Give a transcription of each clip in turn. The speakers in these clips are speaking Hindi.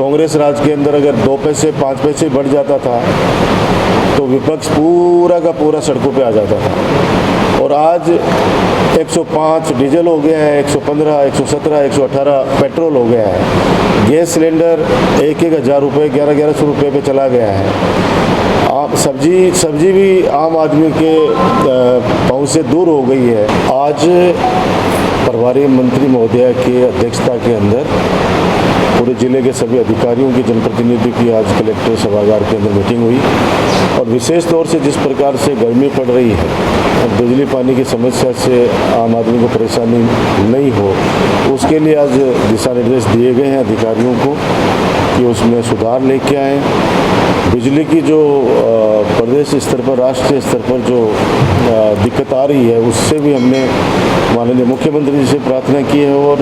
कांग्रेस राज के अंदर अगर 2 पैसे 5 पैसे बढ़ जाता था तो विपक्ष पूरा का पूरा सड़कों पे आ जाता था। और आज 105 डीजल हो गया है, 115, 117, 118 पेट्रोल हो गया है। गैस सिलेंडर 1,000 रुपये, 1100 रुपये पे चला गया है। आप सब्जी भी आम आदमी के पहुंच से दूर हो गई है। आज प्रभारी मंत्री महोदया की अध्यक्षता के अंदर पूरे ज़िले के सभी अधिकारियों की, जनप्रतिनिधियों की आज कलेक्टर सभागार के अंदर मीटिंग हुई। और विशेष तौर से जिस प्रकार से गर्मी पड़ रही है और बिजली पानी की समस्या से आम आदमी को परेशानी नहीं हो, उसके लिए आज दिशा निर्देश दिए गए हैं अधिकारियों को कि उसमें सुधार लेके आएँ। बिजली की जो प्रदेश स्तर पर, राष्ट्रीय स्तर पर जो दिक्कत आ रही है, उससे भी हमने माननीय मुख्यमंत्री जी से प्रार्थना की है और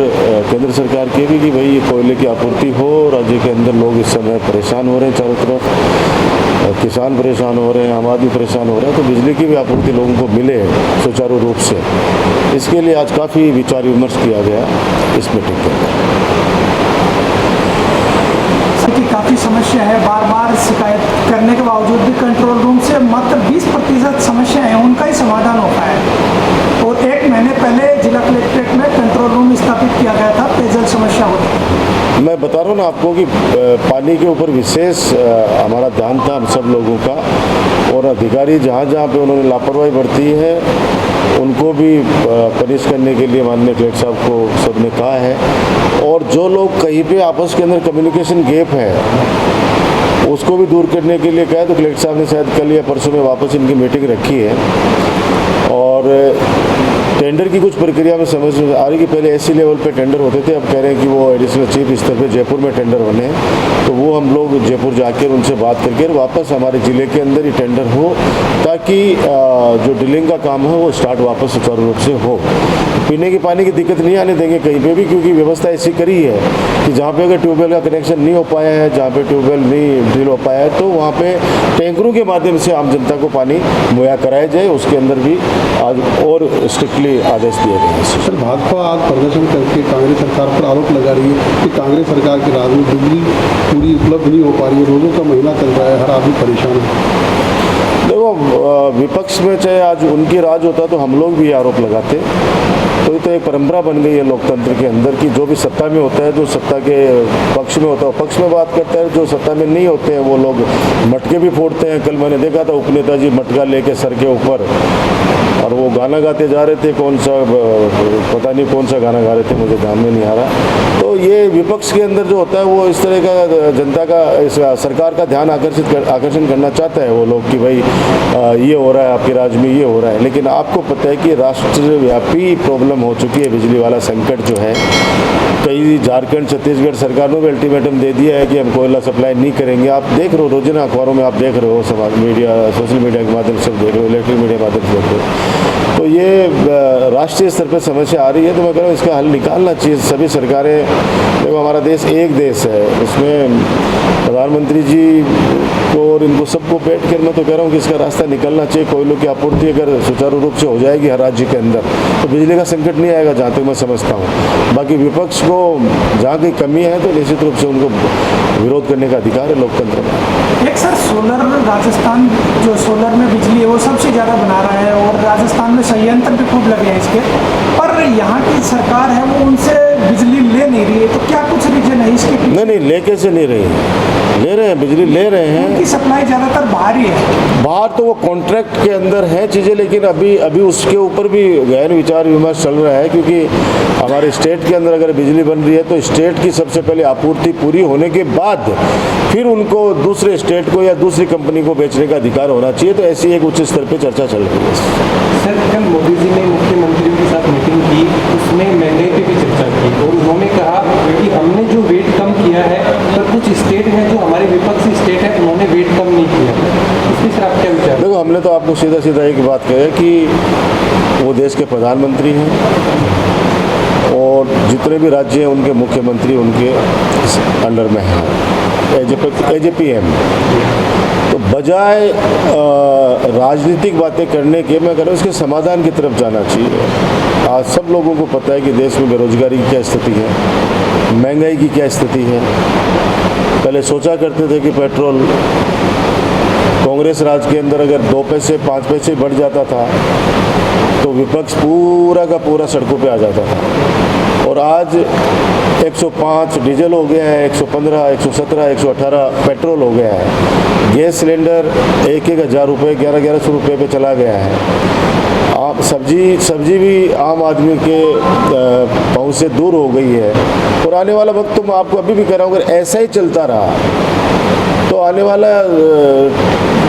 केंद्र सरकार की भी कि भाई ये कोयले की आपूर्ति हो। राज्य के अंदर लोग इस समय परेशान हो रहे हैं, चारों तरफ किसान परेशान हो रहे हैं, आम आदमी परेशान हो रहा है, तो बिजली की भी आपूर्ति लोगों को मिले सुचारू रूप से। इसके लिए आज काफ़ी विचार विमर्श किया गया इस मीटिंग के अंदर। काफ़ी समस्या है, बार बार शिकायत करने के बावजूद भी कंट्रोल रूम से मात्र 20% समस्या है उनका ही समाधान होता है। और 1 महीने पहले जिला कलेक्ट्रेट में कंट्रोल रूम स्थापित किया गया था, पेयजल समस्या होती। मैं बता रहा हूँ ना आपको कि पानी के ऊपर विशेष हमारा ध्यान था हम सब लोगों का। और अधिकारी जहाँ जहाँ पे उन्होंने लापरवाही बरती है उनको भी पनिश करने के लिए माननीय कलेक्टर साहब को सबने कहा है। और जो लोग कहीं पे आपस के अंदर कम्युनिकेशन गैप है उसको भी दूर करने के लिए कहा है। तो कलेक्टर साहब ने शायद कल या परसों में वापस इनकी मीटिंग रखी है। और टेंडर की कुछ प्रक्रिया में समझ आ रही कि पहले एससी लेवल पे टेंडर होते थे, अब कह रहे हैं कि वो एडिशनल चीफ स्तर पे जयपुर में टेंडर बने हैं। तो वो हम लोग जयपुर जाकर उनसे बात करके वापस हमारे ज़िले के अंदर ही टेंडर हो, ताकि जो ड्रिलिंग का काम है वो स्टार्ट वापस सुचारू रूप से हो। पीने के पानी की दिक्कत नहीं आने देंगे कहीं पे भी, क्योंकि व्यवस्था ऐसी करी है कि जहाँ पे अगर ट्यूबवेल का कनेक्शन नहीं हो पाया है, जहाँ पे ट्यूबवेल नहीं ड्रिल हो पाया है, तो वहाँ पे टैंकरों के माध्यम से आम जनता को पानी मुहैया कराया जाए। उसके अंदर भी आज और स्ट्रिक्टली आदेश दिए गए हैं। सर, भाजपा आज प्रदर्शन करके कांग्रेस सरकार पर आरोप लगा रही है कि कांग्रेस सरकार के राज में बिजली पूरी उपलब्ध नहीं हो पा रही है, रोज़ों का महीना चल रहा है, हर आदमी परेशान है। देखो, विपक्ष में चाहे आज उनकी राज होता तो हम लोग भी आरोप लगाते। तो ये तो एक परंपरा बन गई है लोकतंत्र के अंदर कि जो भी सत्ता में होता है, जो सत्ता के पक्ष में होता है पक्ष में बात करता है, जो सत्ता में नहीं होते हैं वो लोग मटके भी फोड़ते हैं। कल मैंने देखा था उपनेता जी मटका लेके सर के ऊपर और वो गाना गाते जा रहे थे, कौन सा पता नहीं कौन सा गाना गा रहे थे, मुझे ध्यान में नहीं आ रहा। तो ये विपक्ष के अंदर जो होता है वो इस तरह का जनता का, इस सरकार का ध्यान आकर्षण करना चाहता है वो लोग कि भाई ये हो रहा है, आपके राज्य में ये हो रहा है। लेकिन आपको पता है कि राष्ट्रव्यापी प्रॉब्लम हो चुकी है बिजली वाला संकट जो है। कई झारखंड, छत्तीसगढ़ सरकार ने भी अल्टीमेटम दे दिया है कि हम कोयला सप्लाई नहीं करेंगे। आप देख रहे हो रोजाना अखबारों में, आप देख रहे हो, समाज मीडिया, सोशल मीडिया के माध्यम से देख रहे हो, इलेक्ट्रिक मीडिया के माध्यम से देख रहे हो। तो ये राष्ट्रीय स्तर पर समस्या आ रही है। तो मैं कह रहा हूँ इसका हल निकालना चाहिए सभी सरकारें। देखो, हमारा देश एक देश है, उसमें प्रधानमंत्री जी को और इनको सबको बैठ कर मैं तो कह रहा हूँ कि इसका रास्ता निकलना चाहिए। कोयलों की आपूर्ति अगर सुचारू रूप से हो जाएगी हर राज्य के अंदर तो बिजली का संकट नहीं आएगा, जहाँ तक मैं समझता हूँ। बाकी विपक्ष को जहाँ की कमी है तो निश्चित रूप से उनको विरोध करने का अधिकार है लोकतंत्र में। एक सर, सोलर राजस्थान जो सोलर में बिजली है वो सबसे ज़्यादा बना रहा है और राजस्थान में संयंत्र भी खूब लगे हैं इसके, पर यहाँ की सरकार है वो उनसे बिजली ले नहीं रही है। तो क्या कुछ रीजन है इसके? नहीं, ले कैसे नहीं रही है, ले रहे हैं, बिजली ले रहे हैं। उनकी सप्लाई ज़्यादातर बाहर ही है। बाहर तो वो कॉन्ट्रैक्ट के अंदर है चीज़ें, लेकिन अभी उसके ऊपर भी गहन विचार विमर्श चल रहा है। क्योंकि हमारे स्टेट के अंदर अगर बिजली बन रही है तो स्टेट की सबसे पहले आपूर्ति पूरी होने के बाद फिर उनको दूसरे स्टेट को या दूसरी कंपनी को बेचने का अधिकार होना चाहिए। तो ऐसी एक उच्च स्तर पर चर्चा चल रही है। सर, कल मोदी जी ने मुख्यमंत्रियों के साथ मीटिंग की, उसमें महंगाई पर भी चर्चा की और उन्होंने कहा कि हमने जो वेट कम किया है, पर कुछ स्टेट हैं जो हमारे विपक्षी स्टेट है उन्होंने वेट कम नहीं किया। इसलिए सर आप क्या विचार? देखो, हमने तो आपको सीधा सीधा एक बात कही है कि वो देश के प्रधानमंत्री हैं और जितने भी राज्य हैं उनके मुख्यमंत्री उनके अंडर में हैं, AJPM। तो बजाय राजनीतिक बातें करने के मैं कह रहा हूँ इसके समाधान की तरफ जाना चाहिए। आज सब लोगों को पता है कि देश में बेरोजगारी की क्या स्थिति है, महंगाई की क्या स्थिति है। पहले सोचा करते थे कि पेट्रोल कांग्रेस राज के अंदर अगर 2 पैसे 5 पैसे बढ़ जाता था तो विपक्ष पूरा का पूरा सड़कों पे आ जाता था। और आज 105 डीजल हो गया है, 115, 117, 118 पेट्रोल हो गया है। गैस सिलेंडर 1,000 रुपये, 1100 रुपये पे चला गया है। आप सब्जी भी आम आदमी के पहुंच से दूर हो गई है। और आने वाला वक्त तो मैं आपको अभी भी कह रहा हूँ, अगर ऐसा ही चलता रहा तो आने वाला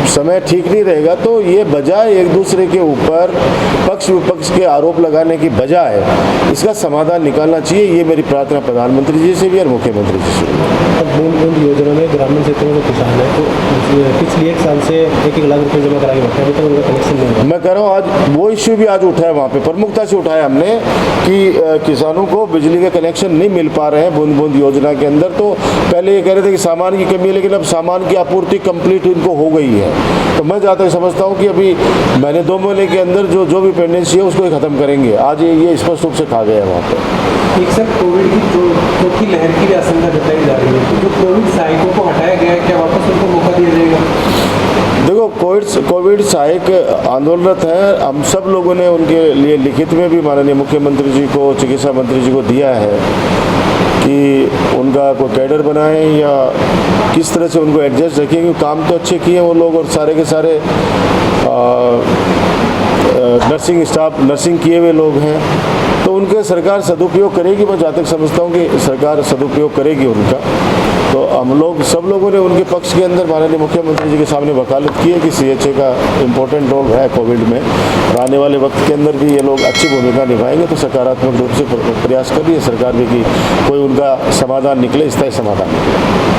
समय ठीक नहीं रहेगा। तो ये बजाय एक दूसरे के ऊपर पक्ष विपक्ष के आरोप लगाने की बजाय इसका समाधान निकालना चाहिए। ये मेरी प्रार्थना प्रधानमंत्री जी से भी और मुख्यमंत्री जी से भी। अब बूंद बूंद योजना में ग्रामीण क्षेत्रों के किसान है तो पिछले 1 साल से 1-1 लाख रुपए जमा करा के बैठे हैं, अभी तक उनका कनेक्शन नहीं हुआ। मैं कह रहा हूँ आज वो इश्यू भी आज उठा है, वहाँ पे प्रमुखता से उठाया हमने कि किसानों को बिजली के कनेक्शन नहीं मिल पा रहे हैं बूंद बूंद योजना के अंदर। तो पहले ये कह रहे थे कि सामान की कमी है, लेकिन अब सामान की आपूर्ति कंप्लीट इनको हो गई है। तो मैं जहाँ तक समझता हूँ कि अभी महीने 2 महीने के अंदर जो भी पेंडेंसी है उसको ख़त्म करेंगे। आज ये स्पष्ट रूप से खा गया है वहाँ पर। एक सर कोविड की जो चौथी लहर की भी आशंका जताई जा रही है, तो जो कोविड सहायकों को हटाया गया है, क्या वापस उनको मौका दिया जाएगा? देखो, कोविड सहायक आंदोलनरत है। हम सब लोगों ने उनके लिए लिखित में भी माननीय मुख्यमंत्री जी को, चिकित्सा मंत्री जी को दिया है कि उनका कोई कैडर बनाएं या किस तरह से उनको एडजस्ट रखें, क्योंकि काम तो अच्छे किए वो लोग और सारे के सारे नर्सिंग किए हुए लोग हैं। तो उनके सरकार सदुपयोग करेगी। मैं जहाँ तक समझता हूँ कि सरकार सदुपयोग करेगी उनका। तो हम लोग सब लोगों ने उनके पक्ष के अंदर माननीय मुख्यमंत्री जी के सामने वकालत की है कि CHA का इम्पोर्टेंट रोल है कोविड में, और आने वाले वक्त के अंदर भी ये लोग अच्छी भूमिका निभाएंगे। तो सकारात्मक रूप से प्रयास कर रही है सरकार भी कि कोई उनका समाधान निकले, स्थायी समाधान निकले।